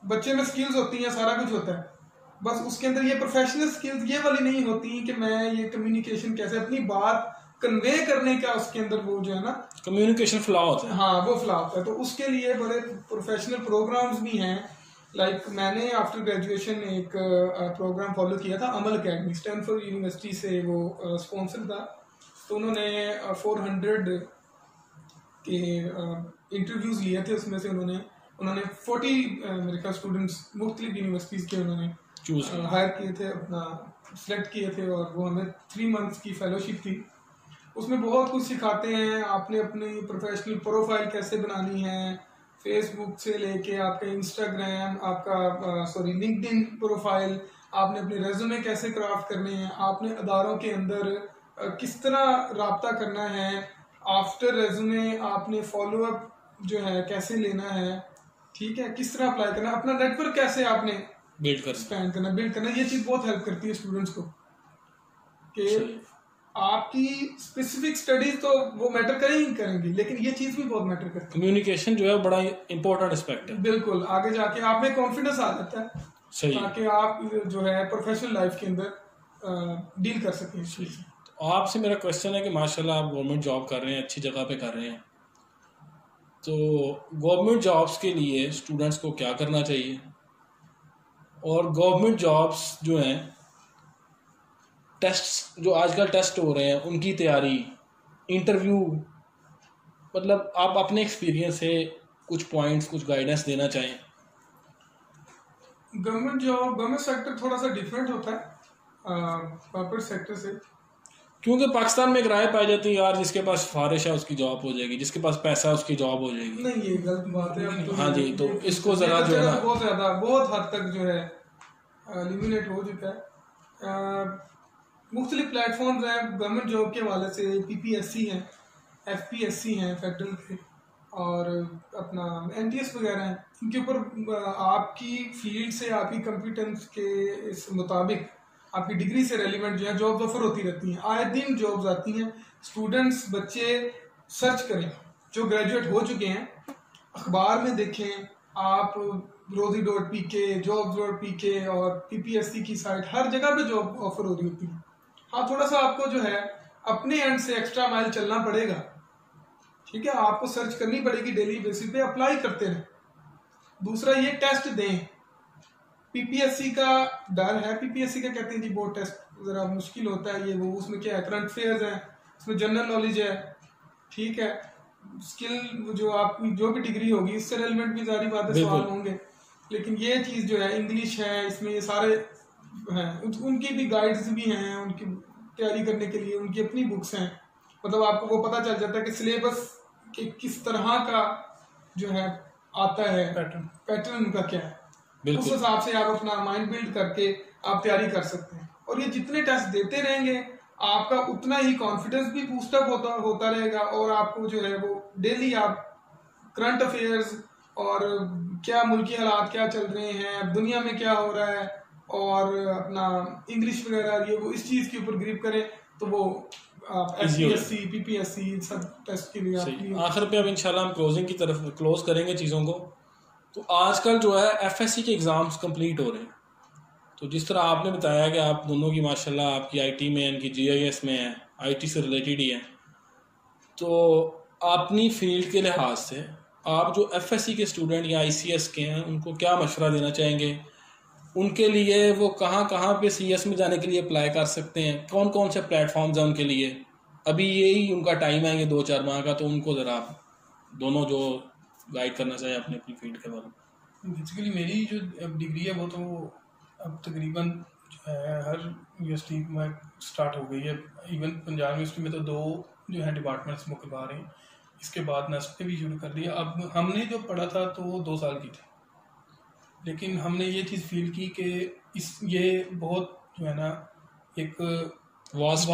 बच्चे में स्किल्स होती हैं, सारा कुछ होता है, बस उसके अंदर ये प्रोफेशनल स्किल्स ये वाली नहीं होती कि मैं ये कम्युनिकेशन कैसे अपनी बात कन्वे करने का, उसके अंदर वो जो है ना कम्युनिकेशन फ्लॉ होता है। हाँ, वो फ्लॉ होता है। तो उसके लिए बड़े प्रोफेशनल प्रोग्राम्स भी हैं। लाइक मैंने आफ्टर ग्रेजुएशन एक प्रोग्राम फॉलो किया था, अमल अकेडमी, स्टैनफोर्ड यूनिवर्सिटी से वो स्पॉन्सर था। तो उन्होंने 400 के इंटरव्यूज़ लिए थे, उसमें से उन्होंने उन्होंने 40 मेरे ख्याल स्टूडेंट्स मुख्तलिफ यूनिवर्सिटीज़ के उन्होंने चूज हायर किए थे, अपना सेलेक्ट किए थे, और वो हमें 3 मंथ्स की फेलोशिप थी। उसमें बहुत कुछ सिखाते हैं, आपने अपनी प्रोफेशनल प्रोफाइल कैसे बनानी है, फेसबुक से लेके आपका इंस्टाग्राम, आपका लिंक्डइन प्रोफाइल, आपने अपने रेज्यूमे कैसे क्राफ्ट करने हैं, आपने अदारों के अंदर किस तरह राब्ता करना है, आफ्टर रेज्यूमे आपने फॉलोअप जो है कैसे लेना है, ठीक है, किस तरह अप्लाई करना, अपना नेटवर्क कैसे आपने बिल्ड कर एक्सपैंड करना, बिल्ड करना। ये चीज़ बहुत हेल्प करती है स्टूडेंट्स को कि आपकी स्पेसिफिक स्टडीज तो वो मैटर करेंगी, लेकिन ये चीज़ भी बहुत मैटर करती है। कम्युनिकेशन जो है बड़ा इंपॉर्टेंट एस्पेक्ट है। बिल्कुल, आगे जाके आप में कॉन्फिडेंस आ जाता है, सही, ताकि आप जो है प्रोफेशनल लाइफ के अंदर डील कर सकें। तो आपसे मेरा क्वेश्चन है कि माशाल्लाह आप गवर्नमेंट जॉब कर रहे हैं, अच्छी जगह पे कर रहे हैं, तो गवर्नमेंट जॉब्स के लिए स्टूडेंट्स को क्या करना चाहिए, और गवर्नमेंट जॉब्स जो हैं, टेस्ट जो आजकल टेस्ट हो रहे हैं उनकी तैयारी, इंटरव्यू, मतलब आप अपने एक्सपीरियंस से कुछ पॉइंट्स, कुछ गाइडेंस देना चाहें। गवर्नमेंट सेक्टर थोड़ा सा डिफरेंट होता है कॉर्पोरेट सेक्टर से, क्योंकि पाकिस्तान में एक राय पाई जाती है यार जिसके पास सिफारिश है उसकी जॉब हो जाएगी, जिसके पास पैसा है उसकी जॉब हो जाएगी। नहीं, ये गलत बात है। तो हाँ जी, तो इसको ज़रा जो है ना बहुत हद तक जो है एलिमिनेट हो चुका है। मुख्तलिफ प्लेटफॉर्म्स हैं गवर्नमेंट जॉब के हवाले से, PPSC हैं, FPSC हैं फेडरल के, और अपना NTS वगैरह हैं। इनके ऊपर आपकी फील्ड से, आपकी कॉम्पिटेंस के इस मुताबिक, आपकी डिग्री से रेलिवेंट जो है जॉब्स ऑफर होती रहती हैं, आए दिन जॉब्स आती हैं। स्टूडेंट्स, बच्चे सर्च करें जो ग्रेजुएट हो चुके हैं, अखबार में देखें आप, rozy.pk, jobs.pk और PPSC की साइट, हर जगह पे जॉब ऑफर हो रही होती है। हाँ, थोड़ा सा आपको जो है अपने एंड से एक्स्ट्रा माइल चलना पड़ेगा, ठीक है, आपको सर्च करनी पड़ेगी डेली बेसिस पे, अप्लाई करते रहें। दूसरा, ये टेस्ट दें। PPSC का डर है, PPSC का कहते हैं जी बहुत टेस्ट ज़रा मुश्किल होता है, ये वो, उसमें क्या है, करंट अफेयर्स है, उसमें जनरल नॉलेज है, ठीक है, स्किल जो आपकी जो भी डिग्री होगी इससे रेलिवेंट भी सारी बातें सवाल होंगे, लेकिन ये चीज़ जो है इंग्लिश है, इसमें ये सारे हैं, उनकी भी गाइड्स भी हैं, उनकी तैयारी करने के लिए उनकी अपनी बुक्स हैं, मतलब आपको वो पता चल जाता है कि सिलेबस के किस तरह का जो है आता है, पैटर्न उनका क्या है, उस हिसाब से आप अपना माइंड बिल्ड करके आप तैयारी कर सकते हैं। और ये जितने टेस्ट देते रहेंगे आपका उतना ही कॉन्फिडेंस भी बूस्टअप होता रहेगा, और आपको जो है वो डेली आप करंट अफेयर्स और क्या मुल्की हालात क्या चल रहे हैं, दुनिया में क्या हो रहा है, और अपना इंग्लिश वगैरह ये वो इस चीज़ के ऊपर ग्रिप करें, तो वो आप FPSC, PPSC सब टेस्ट के लिए। आखिर पे अब इंशाल्लाह हम क्लोजिंग की तरफ क्लोज करेंगे चीज़ों को। तो आजकल जो है FSC के एग्ज़ाम्स कंप्लीट हो रहे हैं, तो जिस तरह आपने बताया कि आप दोनों की माशाल्लाह आपकी IT में, इनकी GIS में है, IT से रिलेटेड ही है, तो अपनी फील्ड के लिहाज से आप जो FSC के स्टूडेंट या ICS के हैं उनको क्या मशवरा देना चाहेंगे, उनके लिए वो कहाँ पे CS में जाने के लिए अप्लाई कर सकते हैं, कौन कौन से प्लेटफॉर्म्स हैं उनके लिए, अभी यही उनका टाइम है ये 2-4 माह का, तो उनको ज़रा आप दोनों जो गाइड करना चाहिए अपनी फील्ड के बारे में। बेसिकली मेरी जो डिग्री है वो तो अब तकरीबन जो है हर यूनिवर्सिटी में स्टार्ट हो गई है, इवन पंजाब यूनिवर्सिटी में तो 2 जो है डिपार्टमेंट्स मुख्य आ रहे हैं, इसके बाद नेस्ट ने भी शुरू कर दिया। अब हमने जो पढ़ा था तो वो 2 साल की थी, लेकिन हमने ये चीज़ फील की कि ये बहुत जो है ना एक वास्ट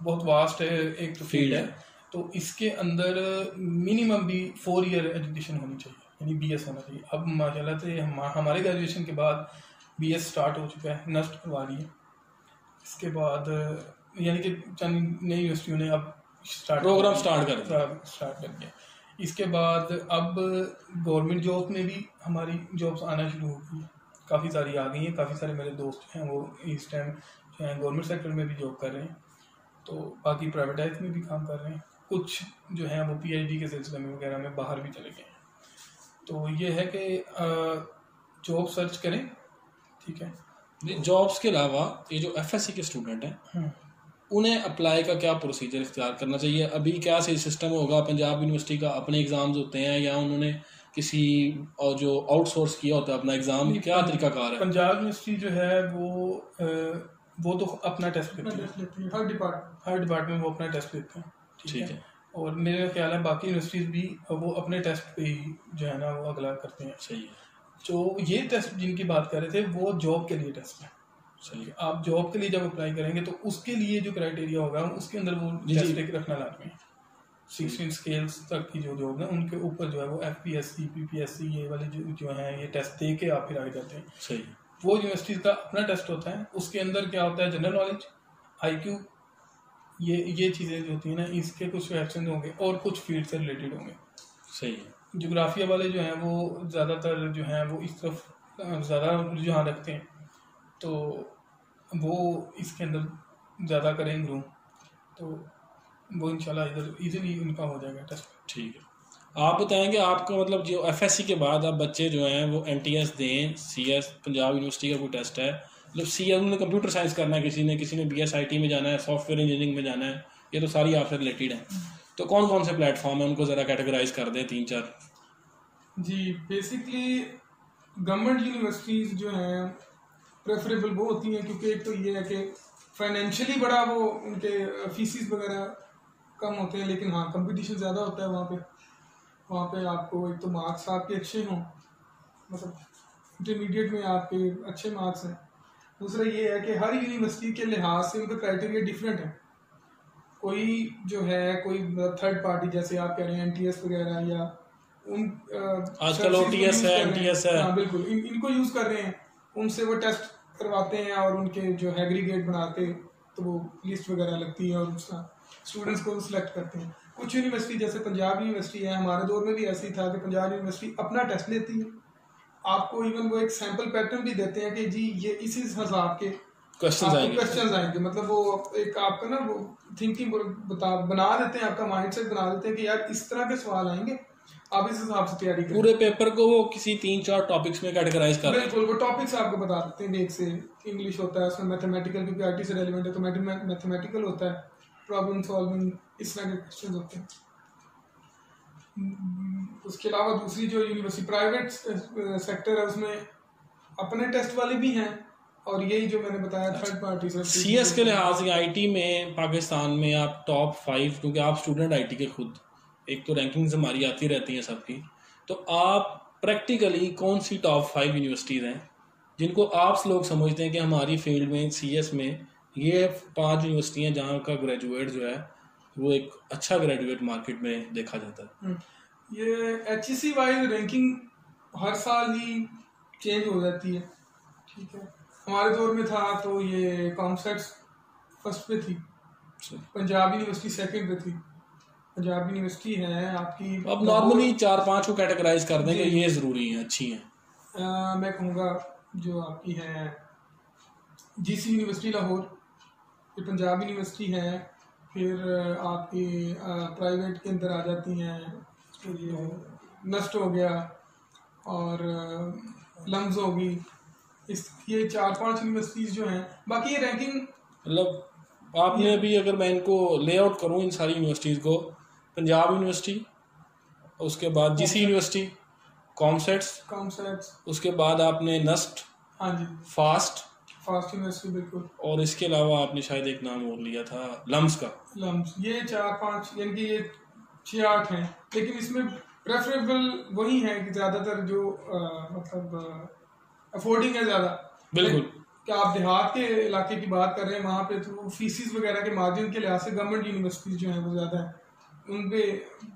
बहुत वास्ट है, एक तो फील्ड है, तो इसके अंदर मिनिमम भी 4 ईयर एजुकेशन होनी चाहिए, यानी BS होना चाहिए। अब माशाल्लाह से हमारे ग्रेजुएशन के बाद BS स्टार्ट हो चुका है, नस्ट करवा रही है, इसके बाद यानी कि चंद नई यूनिवर्सिटियों ने अब प्रोग्राम स्टार्ट कर दिया। इसके बाद अब गवर्नमेंट जॉब में भी हमारी जॉब्स आना शुरू हो गई, काफ़ी सारी आ गई हैं, काफ़ी सारे मेरे दोस्त हैं वो इस टाइम जो है गवर्नमेंट सेक्टर में भी जॉब कर रहे हैं, तो बाकी प्राइवेटाइज में भी काम कर रहे हैं, कुछ जो है वो PhD के सिलसिले में वगैरह में बाहर भी चले गए हैं। तो ये है कि जॉब सर्च करें, ठीक है। जॉब्स के अलावा ये जो FSC के स्टूडेंट हैं उन्हें अप्लाई का क्या प्रोसीजर इख्तियार करना चाहिए, अभी क्या सही सिस्टम होगा, पंजाब यूनिवर्सिटी का अपने एग्ज़ाम्स होते हैं या उन्होंने किसी और जो आउटसोर्स किया होता है अपना एग्ज़ाम, क्या तरीकाकार है? पंजाब यूनिवर्सिटी जो है वो तो अपना टेस्ट लेती है, हर डिपार्टमेंट वो अपना टेस्ट लेते हैं, ठीक है। और मेरा ख्याल है बाकी यूनिवर्सिटीज़ भी वो अपने टेस्ट पे ही जो है ना वो अगला करते हैं। सही है। जो ये टेस्ट जिनकी बात कर रहे थे वो जॉब के लिए टेस्ट है। सही है। आप जॉब के लिए जब अप्लाई करेंगे तो उसके लिए जो क्राइटेरिया होगा उसके अंदर वो टेस्ट एक रखना लाजमी है। 16 स्केल्स तक की जो जॉब है उनके ऊपर जो है वो FPSC PPSC ये वाले जो है ये टेस्ट दे के आप फिर आगे जाते हैं। सही। वो यूनिवर्सिटीज़ का अपना टेस्ट होता है, उसके अंदर क्या होता है जनरल नॉलेज, IQ, ये चीज़ें जो होती हैं ना इसके कुछ रिएक्शन होंगे और कुछ फील्ड से रिलेटेड होंगे। सही है। जोग्राफिया वाले जो हैं वो ज़्यादातर जो हैं वो इस तरफ ज़्यादा रुझान रखते हैं, तो वो इसके अंदर ज़्यादा करेंगे ग्रूम, तो वो इंशाल्लाह इधर इजीली उनका हो जाएगा टेस्ट। ठीक है। आप बताएंगे आपका मतलब जो FSC के बाद आप बच्चे जो हैं वो NTS दें, CS पंजाब यूनिवर्सिटी का कोई टेस्ट है, मतलब CS उन्होंने कंप्यूटर साइंस करना है, किसी ने BS IT में जाना है, सॉफ्टवेयर इंजीनियरिंग में जाना है, ये तो सारी आपसे रिलेटेड है। तो कौन कौन से प्लेटफॉर्म है उनको ज़रा कैटेगराइज कर दें 3-4। जी, बेसिकली गवर्नमेंट यूनिवर्सिटीज़ जो हैं प्रेफरेबल वो होती हैं क्योंकि एक तो ये है कि फाइनेंशियली बड़ा वो उनके फीसिस वगैरह कम होते हैं, लेकिन हाँ कंपटीशन ज़्यादा होता है वहाँ पे आपको एक तो मार्क्स आपके अच्छे हों, मतलब इंटरमीडिएट में आपके अच्छे मार्क्स हैं। दूसरा ये है कि हर यूनिवर्सिटी के लिहाज से उनका क्राइटेरिया डिफरेंट है। कोई जो है कोई थर्ड पार्टी जैसे आप कह रहे हैं NTS वगैरह या उन आजकल OTS है, MTS है, हाँ बिल्कुल इनको यूज़ कर रहे हैं, उनसे वो टेस्ट करवाते हैं और उनके जो एग्रीगेट बनाते तो वो लिस्ट वगैरह लगती है और उसका स्टूडेंट्स को सिलेक्ट करते हैं। कुछ यूनिवर्सिटी जैसे पंजाब यूनिवर्सिटी है, हमारे दौर में भी ऐसी था कि पंजाब यूनिवर्सिटी अपना टेस्ट लेती है, आपको इवन वो एक सैम्पल पैटर्न भी देते हैं कि जी ये इसी हिसाब के क्वेश्चंस आएंगे, मतलब वो एक आपका ना वो थिंकिंग बना देते हैं, आपका माइंडसेट बना देते हैं कि यार इस तरह के सवाल आएंगे, आप इस हिसाब से तैयारी करें। पूरे पेपर को वो किसी 3-4 टॉपिक्स में कैटेगराइज कर रहे हैं। बिल्कुल, वो टॉपिक्स आपको बता देते हैं। एक से इंग्लिश होता है, उसमें मैथमेटिकल क्योंकि IT से रेलिवेंट है तो मैथमेटिकल होता है, प्रॉब्लम सॉल्विंग, इस तरह के क्वेश्चन होते हैं। उसके अलावा दूसरी जो यूनिवर्सिटी प्राइवेट सेक्टर है उसमें अपने टेस्ट वाले भी हैं और यही जो मैंने बताया थर्ड पार्टी से। CS के लिहाज से IT में पाकिस्तान में आप टॉप 5, क्योंकि आप स्टूडेंट IT के खुद, एक तो रैंकिंग्स हमारी आती रहती हैं सबकी, तो आप प्रैक्टिकली कौन सी टॉप 5 यूनिवर्सिटीज़ हैं जिनको आप लोग समझते हैं कि हमारी फील्ड में CS में ये 5 यूनिवर्सिटी हैं जहाँ का ग्रेजुएट जो है वो एक अच्छा ग्रेजुएट मार्केट में देखा जाता है। ये HEC वाइज रैंकिंग हर साल ही चेंज हो जाती है, ठीक है। हमारे दौर में था तो ये कॉमसेट्स फर्स्ट पे थी, पंजाब यूनिवर्सिटी सेकंड पे थी। पंजाब यूनिवर्सिटी है आपकी, अब नॉर्मली 4-5 को कैटेगराइज कर दें कि ये ज़रूरी है, अच्छी हैं। मैं कहूँगा जो आपकी है GC यूनिवर्सिटी लाहौर, ये पंजाब यूनिवर्सिटी है, फिर आपकी प्राइवेट के अंदर आ जाती हैं, ये नस्ट हो गया और लम्स होगी, ये 4-5 यूनिवर्सिटीज़ जो हैं। बाकी ये रैंकिंग मतलब आपने अभी अगर मैं इनको लेआउट करूँ इन सारी यूनिवर्सिटीज़ को, पंजाब यूनिवर्सिटी, उसके बाद GC यूनिवर्सिटी, कॉमसेट्स, उसके बाद आपने नस्ट, हाँ जी, फास्ट यूनिवर्सिटी बिल्कुल, और इसके अलावा आपने शायद एक नाम और लिया था लम्स का। ये 4-5 यानी कि ये 6-8 हैं, लेकिन इसमें प्रेफरेबल वही है कि ज़्यादातर जो मतलब अफोर्डिंग है ज़्यादा। बिल्कुल, क्या आप देहात के इलाके की बात कर रहे हैं, वहाँ पे तो फीसिस वगैरह के मार्जिन के लिहाज से गवर्नमेंट यूनिवर्सिटीज़ जो हैं वो ज़्यादा है, उन पे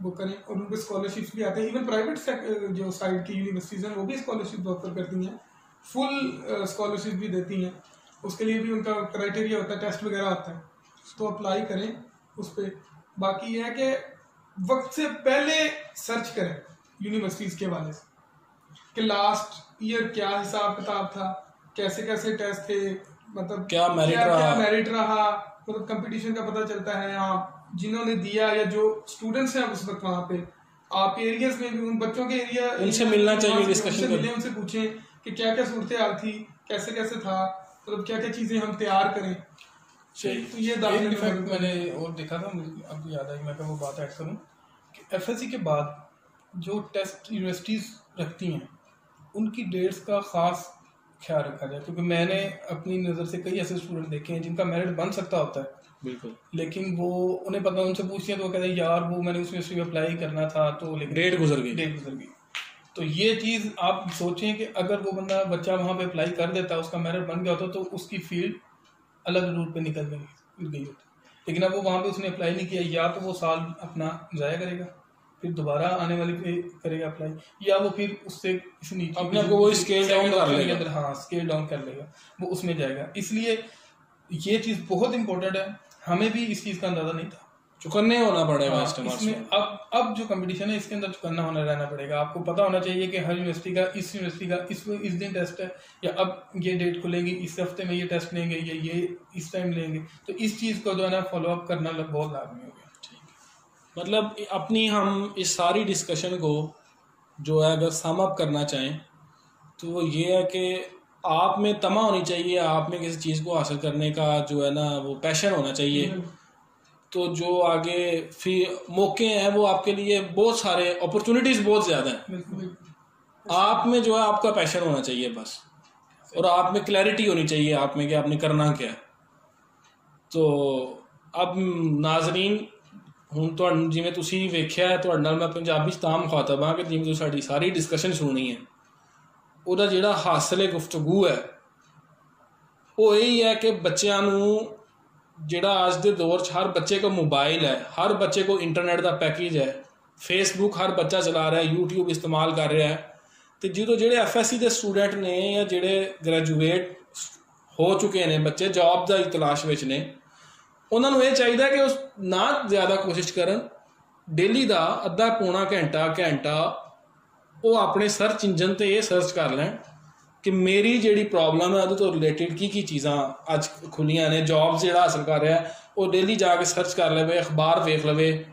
वो करें और उन पे स्कॉलरशिप्स भी आते हैं। इवन प्राइवेट जो साइड की यूनिवर्सिटीज़ हैं वो भी स्कॉलरशिप ऑफर करती हैं, फुल स्कॉलरशिप भी देती हैं, उसके लिए भी उनका क्राइटेरिया होता है, टेस्ट वगैरह आता है, तो अप्लाई करें उस पर। बाकी यह है कि वक्त से पहले सर्च करें यूनिवर्सिटीज़ के हवाले से कि लास्ट ईयर क्या हिसाब किताब था, कैसे कैसे टेस्ट थे, मतलब क्या मेरिट रहा, मतलब कंपटीशन का पता चलता है। आप जिन्होंने दिया या जो स्टूडेंट्स हैं उस वक्त वहाँ पे आप एरियाज में भी उन बच्चों के एरिया उनसे मिलना चाहिए, डिस्कशन मिलें, उनसे पूछें कि क्या क्या सूरत हाल थी, कैसे कैसे था, मतलब क्या क्या चीज़ें हम तैयार करें। तो ये मैंने और देखा था, मुझे अब याद आई, मैं वो बात ऐड करूँ कि FSC के बाद जो टेस्ट यूनिवर्सिटीज़ रखती हैं उनकी डेट्स का ख़ास ख्याल रखा जाए, क्योंकि मैंने अपनी नज़र से कई ऐसे स्टूडेंट देखे हैं जिनका मेरिट बन सकता होता है, बिल्कुल, लेकिन वो उन्हें पता, उनसे पूछते हैं तो वो कहते हैं यार वो मैंने उस यूनिवर्सिटी में अप्लाई करना था तो लेकिन डेट गुजर गई। तो ये चीज़ आप सोचें कि अगर वो बच्चा वहाँ पे अप्लाई कर देता, उसका मेरिट बन गया होता तो उसकी फील्ड अलग रूट पे निकल गई होती, लेकिन अब वो वहाँ पे उसने अप्लाई नहीं किया, या तो वो साल अपना ज़ाया करेगा, फिर दोबारा आने वाले पे करेगा अप्लाई, या वो फिर उससे किसी नीचे अपने को वो स्केल डाउन कर लेगा, हाँ स्केल डाउन कर लेगा, वो उसमें जाएगा। इसलिए ये चीज़ बहुत इंपॉर्टेंट है, हमें भी इस चीज़ का अंदाज़ा नहीं था, चुकन्ने होना पड़ेगा इसमें अब जो कंपटीशन है इसके अंदर चुकन्ना होना रहना पड़ेगा। आपको पता होना चाहिए कि हर यूनिवर्सिटी का इस दिन टेस्ट है, या अब ये डेट खुलेगी, इस हफ्ते में ये टेस्ट लेंगे, या ये इस टाइम लेंगे, तो इस चीज़ को जो है ना फॉलो अप करना बहुत लाजमी हो गया। ठीक, मतलब अपनी हम इस सारी डिस्कशन को जो है अगर सम अप करना चाहें तो वो ये है कि आप में तमा होनी चाहिए, आप में किसी चीज़ को हासिल करने का जो है ना वो पैशन होना चाहिए, तो जो आगे फिर मौके हैं वो आपके लिए बहुत सारे, अपॉर्चुनिटीज़ बहुत ज़्यादा हैं, आप में जो है आपका पैशन होना चाहिए बस, और आप में क्लैरिटी होनी चाहिए आप में कि आपने करना क्या है। तो अब नाजरीन ਹੁਣ ਤੁਹਾਨੂੰ ਜਿਵੇਂ ਤੁਸੀਂ ਵੇਖਿਆ ਤੁਹਾਡੇ ਨਾਲ ਮੈਂ ਪੰਜਾਬੀ 'ਚ ਤਾਂ ਮੁਖਾਤਬ ਹਾਂ ਕਿ ਜਿਵੇਂ ਤੁਸੀਂ ਸਾਡੀ ਸਾਰੀ ਡਿਸਕਸ਼ਨ ਸੁਣੀ ਹੈ, ਉਹਦਾ ਜਿਹੜਾ ਹਾਸਲ ਗੁਫ਼ਤਗੂ ਹੈ ਉਹ ਇਹੀ ਹੈ ਕਿ ਬੱਚਿਆਂ ਨੂੰ ਜਿਹੜਾ ਅੱਜ ਦੇ ਦੌਰ 'ਚ ਹਰ ਬੱਚੇ ਕੋਲ ਮੋਬਾਈਲ ਹੈ, ਹਰ ਬੱਚੇ ਕੋਲ ਇੰਟਰਨੈਟ ਦਾ ਪੈਕੇਜ ਹੈ, ਫੇਸਬੁੱਕ ਹਰ ਬੱਚਾ ਚਲਾ ਰਿਹਾ, YouTube ਇਸਤੇਮਾਲ ਕਰ ਰਿਹਾ ਹੈ, ਤੇ ਜਦੋਂ ਜਿਹੜੇ FSC ਦੇ ਸਟੂਡੈਂਟ ਨੇ ਜਾਂ ਜਿਹੜੇ ਗ੍ਰੈਜੂਏਟ ਹੋ ਚੁੱਕੇ ਨੇ ਬੱਚੇ ਜੌਬ ਦੀ ਤਲਾਸ਼ ਵਿੱਚ ਨੇ, ਉਹਨਾਂ ਨੂੰ ਇਹ ਚਾਹੀਦਾ ਕਿ ਉਹ ਨਾ ਜ਼ਿਆਦਾ ਕੋਸ਼ਿਸ਼ ਕਰਨ, ਡੇਲੀ ਦਾ ਅੱਧਾ ਪੌਣਾ ਘੰਟਾ ਉਹ ਆਪਣੇ ਸਰਚ ਇੰਜਨ 'ਤੇ ਇਹ ਸਰਚ ਕਰ ਲੈਣ ਕਿ ਮੇਰੀ ਜਿਹੜੀ ਪ੍ਰੋਬਲਮ ਹੈ ਉਹਦੇ ਤੋਂ ਰਿਲੇਟਿਡ ਕੀ ਚੀਜ਼ਾਂ ਅੱਜ ਖੁੱਲੀਆਂ ਨੇ, ਜੌਬਸ ਜਿਹੜਾ ਹਾਸਲ ਕਰ ਰਿਹਾ ਉਹ ਡੇਲੀ ਜਾ ਕੇ ਸਰਚ ਕਰ ਲਵੇ, ਅਖਬਾਰ ਵੇਖ ਲਵੇ,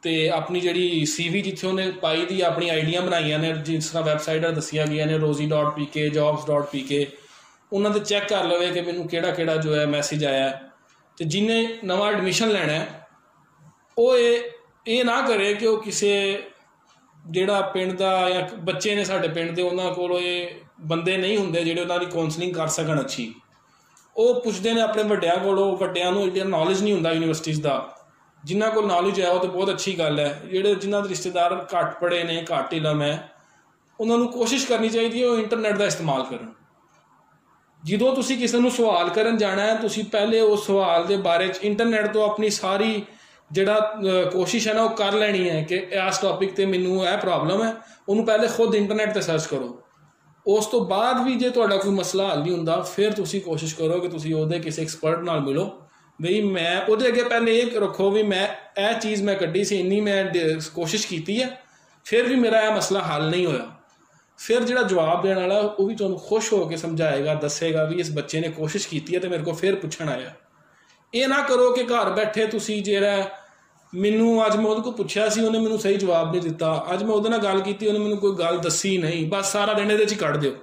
ਤੇ ਆਪਣੀ ਜਿਹੜੀ CV ਜਿੱਥੇ ਉਹਨੇ ਪਾਈ ਦੀ ਆਪਣੀ ਆਈਡੀਆਂ ਬਣਾਈਆਂ ਨੇ, ਜਿਸ ਤਰ੍ਹਾਂ ਵੈਬਸਾਈਟਾਂ ਦੱਸੀਆਂ ਗਈਆਂ ਨੇ rosie.pk jobs.pk, ਉਹਨਾਂ 'ਤੇ ਚੈੱਕ ਕਰ ਲਵੇ ਕਿ ਮੈਨੂੰ ਕਿਹੜਾ ਜੋ ਹੈ ਮੈਸੇਜ ਆਇਆ, ਤੇ ਜਿਹਨੇ ਨਵਾਂ ਐਡਮਿਸ਼ਨ ਲੈਣਾ ਉਹ ਇਹ ਨਾ ਕਰੇ ਕਿ ਉਹ ਕਿਸੇ ਜਿਹੜਾ ਪਿੰਡ ਦਾ ਜਾਂ ਬੱਚੇ ਨੇ ਸਾਡੇ ਪਿੰਡ ਦੇ ਉਹਨਾਂ ਕੋਲ ਇਹ ਬੰਦੇ ਨਹੀਂ ਹੁੰਦੇ ਜਿਹੜੇ ਉਹਨਾਂ ਦੀ ਕਾਉਂਸਲਿੰਗ ਕਰ ਸਕਣ ਅੱਛੀ, ਉਹ ਪੁੱਛਦੇ ਨੇ ਆਪਣੇ ਵੱਡਿਆਂ ਕੋਲੋਂ, ਵੱਡਿਆਂ ਨੂੰ ਇੰਡੀਅਨ ਨੌਲੇਜ ਨਹੀਂ ਹੁੰਦਾ ਯੂਨੀਵਰਸਿਟੀਜ਼ ਦਾ, ਜਿਨ੍ਹਾਂ ਕੋਲ ਨੌਲੇਜ ਹੈ ਉਹ ਤਾਂ ਬਹੁਤ ਅੱਛੀ ਗੱਲ ਹੈ, ਜਿਹੜੇ ਜਿਨ੍ਹਾਂ ਦੇ ਰਿਸ਼ਤੇਦਾਰ ਘੱਟ ਪੜ੍ਹੇ ਨੇ, ਘੱਟ ਇਲਮ ਹੈ, ਉਹਨਾਂ ਨੂੰ ਕੋਸ਼ਿਸ਼ ਕਰਨੀ ਚਾਹੀਦੀ ਹੈ ਉਹ ਇੰਟਰਨੈਟ ਦਾ ਇਸਤੇਮਾਲ ਕਰਨ। ਜਦੋਂ ਤੁਸੀਂ ਕਿਸੇ ਨੂੰ ਸਵਾਲ ਕਰਨ ਜਾਣਾ ਹੈ ਤੁਸੀਂ ਪਹਿਲੇ ਉਸ ਸਵਾਲ ਦੇ ਬਾਰੇ 'ਚ ਇੰਟਰਨੈਟ ਤੋਂ ਆਪਣੀ ਸਾਰੀ ਜਿਹੜਾ ਕੋਸ਼ਿਸ਼ ਹੈ ਨਾ ਉਹ ਕਰ ਲੈਣੀ ਹੈ ਕਿ ਇਸ ਟੌਪਿਕ 'ਤੇ ਮੈਨੂੰ ਇਹ ਪ੍ਰੋਬਲਮ ਹੈ, ਉਹਨੂੰ ਪਹਿਲੇ ਖੁਦ ਇੰਟਰਨੈਟ 'ਤੇ ਸਰਚ ਕਰੋ। ਉਸ ਤੋਂ ਬਾਅਦ ਵੀ ਜੇ ਤੁਹਾਡਾ ਕੋਈ ਮਸਲਾ ਹੱਲ ਨਹੀਂ ਹੁੰਦਾ ਫਿਰ ਤੁਸੀਂ ਕੋਸ਼ਿਸ਼ ਕਰੋ ਕਿ ਤੁਸੀਂ ਉਹਦੇ ਕਿਸੇ ਐਕਸਪਰਟ ਨਾਲ ਮਿਲੋ, ਬਈ ਮੈਂ ਉਹਦੇ ਅੱਗੇ ਪਹਿਲੇ ਇਹ ਰੱਖੋ ਵੀ ਮੈਂ ਇਹ ਚੀਜ਼ ਮੈਂ ਕੱਢੀ ਸੀ, ਇੰਨੀ ਮੈਂ ਕੋਸ਼ਿਸ਼ ਕੀਤੀ ਹੈ, ਫਿਰ ਵੀ ਮੇਰਾ ਇਹ ਮਸਲਾ ਹੱਲ ਨਹੀਂ ਹੋਇਆ, ਫਿਰ ਜਿਹੜਾ ਜਵਾਬ ਦੇਣ ਵਾਲਾ ਉਹ ਵੀ ਤੁਹਾਨੂੰ ਖੁਸ਼ ਹੋ ਕੇ ਸਮਝਾਏਗਾ, ਦੱਸੇਗਾ ਵੀ ਇਸ ਬੱਚੇ ਨੇ ਕੋਸ਼ਿਸ਼ ਕੀਤੀ ਹੈ ਤੇ ਮੇਰੇ ਕੋਲ ਫਿਰ ਪੁੱਛਣ ਆਇਆ। ਇਹ ਨਾ ਕਰੋ ਕਿ ਘਰ ਬੈਠੇ ਤੁਸੀਂ ਜਿਹੜਾ ਮੈਨੂੰ ਅੱਜ ਮੈਂ ਉਹਦੇ ਕੋਲ ਪੁੱਛਿਆ ਸੀ ਉਹਨੇ ਮੈਨੂੰ ਸਹੀ ਜਵਾਬ ਨਹੀਂ ਦਿੱਤਾ, ਅੱਜ ਮੈਂ ਉਹਦੇ ਨਾਲ ਗੱਲ ਕੀਤੀ ਉਹਨੇ ਮੈਨੂੰ ਕੋਈ ਗੱਲ ਦੱਸੀ ਨਹੀਂ, ਬਸ ਸਾਰਾ ਦਿਨ ਇਹਦੇ 'ਚ ਹੀ ਕੱਢ ਦਿਓ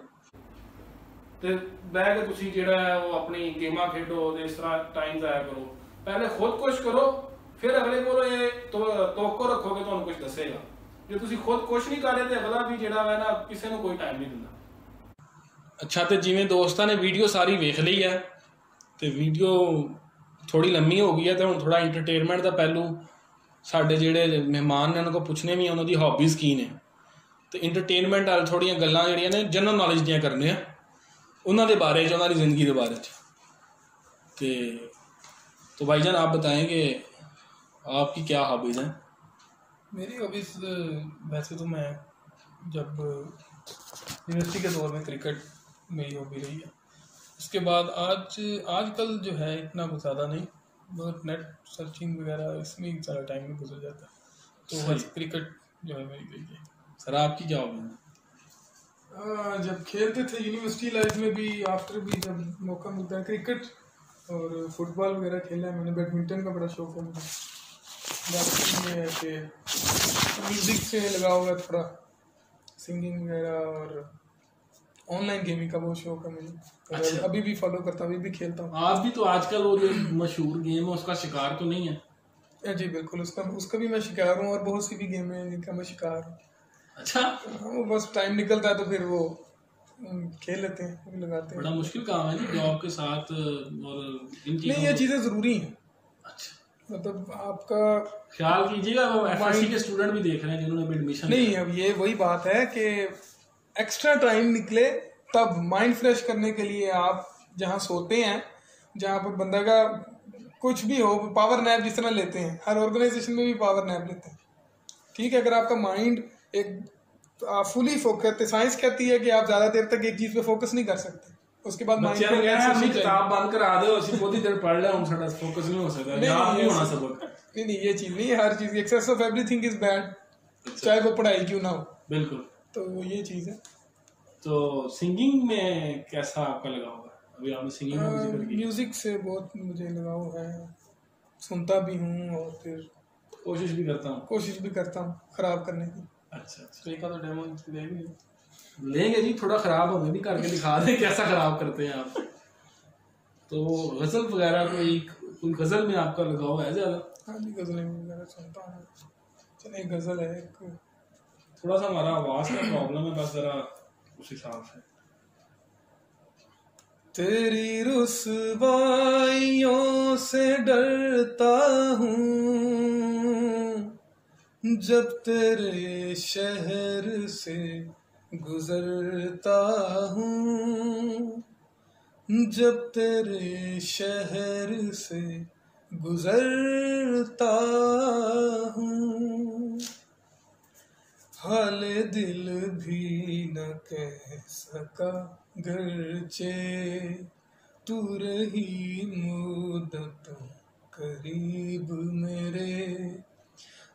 ਤੇ ਬਹਿ ਕੇ ਤੁਸੀਂ ਜਿਹੜਾ ਉਹ ਆਪਣੀ ਗੇਮਾਂ ਖੇਡੋ ਤੇ ਇਸ ਤਰ੍ਹਾਂ ਟਾਈਮ ਜ਼ਾਇਆ ਕਰੋ। ਪਹਿਲੇ ਖੁਦ ਕੋਸ਼ਿਸ਼ ਕਰੋ, ਫਿਰ ਅਗਲੇ ਕੋਲ ਇਹ ਤੋਕੋ ਰੱਖੋ ਕਿ ਤੁਹਾਨੂੰ ਕੁਝ ਦੱਸੇਗਾ। ਜੇ ਤੁਸੀਂ ਖੁਦ ਕੁਛ ਨਹੀਂ ਕਰ ਰਹੇ ਤੇ ਅਗਲਾ ਵੀ ਜਿਹੜਾ ਹੈ ਨਾ ਕਿਸੇ ਨੂੰ ਕੋਈ ਟਾਈਮ ਨਹੀਂ ਦਿੰਦਾ। ਅੱਛਾ, ਤੇ ਜਿਵੇਂ ਦੋਸਤਾਂ ਨੇ ਵੀਡੀਓ ਸਾਰੀ ਵੇਖ ਲਈ ਹੈ ਤੇ ਵੀਡੀਓ ਥੋੜੀ ਲੰਮੀ ਹੋ ਗਈ ਹੈ ਤੇ ਹੁਣ ਥੋੜਾ ਐਂਟਰਟੇਨਮੈਂਟ ਦਾ ਪਹਿਲੂ ਸਾਡੇ ਜਿਹੜੇ ਮਹਿਮਾਨ ਨੇ ਉਹਨਾਂ ਕੋਲ ਪੁੱਛਣੇ ਵੀ ਉਹਨਾਂ ਦੀ ਹੌਬੀਜ਼ ਕੀ ਨੇ, ਤੇ ਐਂਟਰਟੇਨਮੈਂਟ ਵਾਲ ਥੋੜੀਆਂ ਗੱਲਾਂ ਜਿਹੜੀਆਂ ਨੇ ਜਨਰਲ ਨੌਲੇਜ ਦੀਆਂ ਕਰਨੇ ਆ ਉਹਨਾਂ ਦੇ ਬਾਰੇ 'ਚ, ਉਹਨਾਂ ਦੀ ਜ਼ਿੰਦਗੀ ਦੇ ਬਾਰੇ 'ਚ। तो भाईजान आप बताएंगे आपकी क्या हॉबीज़ हैं? मेरी हॉबीज़ वैसे तो मैं जब यूनिवर्सिटी के दौर में क्रिकेट मेरी हॉबी रही है, उसके बाद आजकल जो है इतना कुछ ज़्यादा नहीं, बहुत नेट सर्चिंग वगैरह इसमें ही सारा टाइम गुजर जाता है, तो बस क्रिकेट जो है मेरी रही है। सर आपकी क्या हॉबी है? जब खेलते थे यूनिवर्सिटी लाइफ में भी, आफ्टर भी जब मौका मिलता है क्रिकेट और फुटबॉल वगैरह खेला है मैंने, बैडमिंटन का बड़ा शौक है मुझे, बाकी ये है कि म्यूज़िक से लगा हुआ थोड़ा, सिंगिंग वगैरह और ऑनलाइन गेमिंग का बहुत शौक है मुझे। अच्छा। अभी भी फॉलो करता हूँ, अभी भी खेलता हूँ। आप भी तो आजकल वो जो मशहूर गेम है उसका शिकार तो नहीं है? जी बिल्कुल, उसका भी मैं शिकार हूँ और बहुत सी भी गेम है जिनका मैं शिकार हूँ। अच्छा, वो बस टाइम निकलता है तो फिर वो खेल लेते हैं, वो लगाते हैं। बड़ा मुश्किल काम है जी जॉब के साथ और इन नहीं, चीज़ों ये को। चीज़ें ज़रूरी हैं, अच्छा, मतलब आपका ख्याल कीजिएगा वो एफएससी के स्टूडेंट भी देख रहे हैं जिन्होंने अभी एडमिशन नहीं। अब ये वही बात है कि एक्स्ट्रा टाइम निकले तब माइंड फ्रेश करने के लिए आप जहाँ सोते हैं, जहाँ पर बंदा का कुछ भी हो, पावर नैप जिस तरह लेते हैं, हर ऑर्गेनाइजेशन में भी पावर नैप लेते हैं, ठीक है। अगर आपका माइंड एक फुली फोकस, साइंस कहती है कि आप ज़्यादा देर तक एक चीज़ पे फोकस नहीं कर सकते, उसके बाद माइंड बच्चे को ने relaxation अपनी चाहिए। किताब बंद करा दो, असि बहुत देर पढ़ ले, साडा फोकस नहीं हो सकता, याद नहीं होना सबक। नहीं, ये चीज़ नहीं है, हर चीज़ excess of everything is bad, चाहे वो पढ़ाई क्यों ना हो। बिल्कुल। तो ये चीज़ है। तो सिंगिंग में कैसा आपका लगाव है? अभी आपने सिंगिंग में भी जिक्र किया। म्यूजिक से बहुत मुझे लगाव है, सुनता भी हूँ और फिर कोशिश भी करता हूँ। कोशिश भी करता हूँ खराब करने की। अच्छा अच्छा, तो एक आधा डेमो लेंगे। लेंगे जी, थोड़ा खराब हमें भी करके दिखा दें कैसा खराब करते हैं आप। तो गजल वगैरह कोई गजल में आपका लगाव है ज्यादा? हाँ जी, गजलें वगैरह सुनता हूँ। चलिए, गजल है एक। थोड़ा सा हमारा आवाज का प्रॉब्लम है, बस जरा उस हिसाब से। तेरी रुसवाइयों से डरता हूँ, जब तेरे शहर से गुजरता हूँ, जब तेरे शहर से गुजरता हूँ। हाल दिल भी न कह सका गरचे तू रही मुद्दतों करीब मेरे,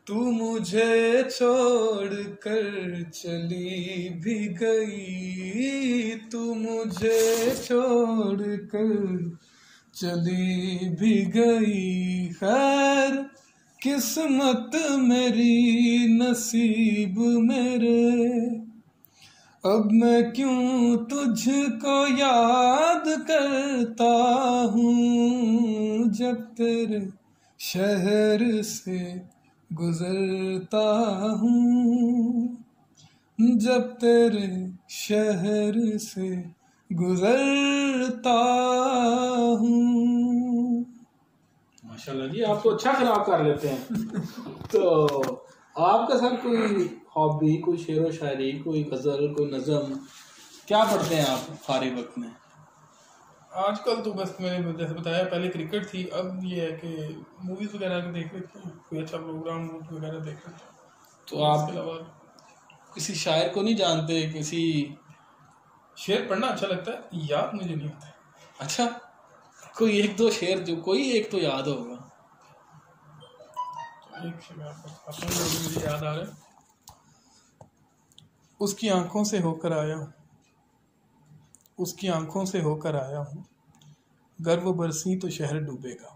तू मुझे छोड़ कर चली भी गई, तू मुझे छोड़ कर चली भी गई। खैर किस्मत मेरी नसीब मेरे, अब मैं क्यों तुझको याद करता हूँ, जब तेरे शहर से गुजरता हूँ, जब तेरे शहर से गुजरता हूँ। माशाल्लाह जी, आप तो अच्छा खराब कर लेते हैं। तो आपका सर कोई हॉबी, कोई शेर व शायरी, कोई गज़ल, कोई नज़म, क्या पढ़ते हैं आप फारिग वक्त में? आजकल तो बस मैंने जैसे बताया, पहले क्रिकेट थी, अब ये है कि मूवीज़ वगैरह देख लेते हैं, कोई अच्छा प्रोग्राम वगैरह देख लेते हैं। तो आप इसके अलावा किसी शायर को नहीं जानते? किसी शेर पढ़ना अच्छा लगता है, याद मुझे नहीं आता। अच्छा, कोई एक दो शेर, जो कोई एक तो याद होगा। एक शेर आपको बताता हूँ जो मुझे याद आ रहा है। उसकी आंखों से होकर आया हूँ, उसकी आंखों से होकर आया हूँ, गर वो बरसी तो शहर डूबेगा।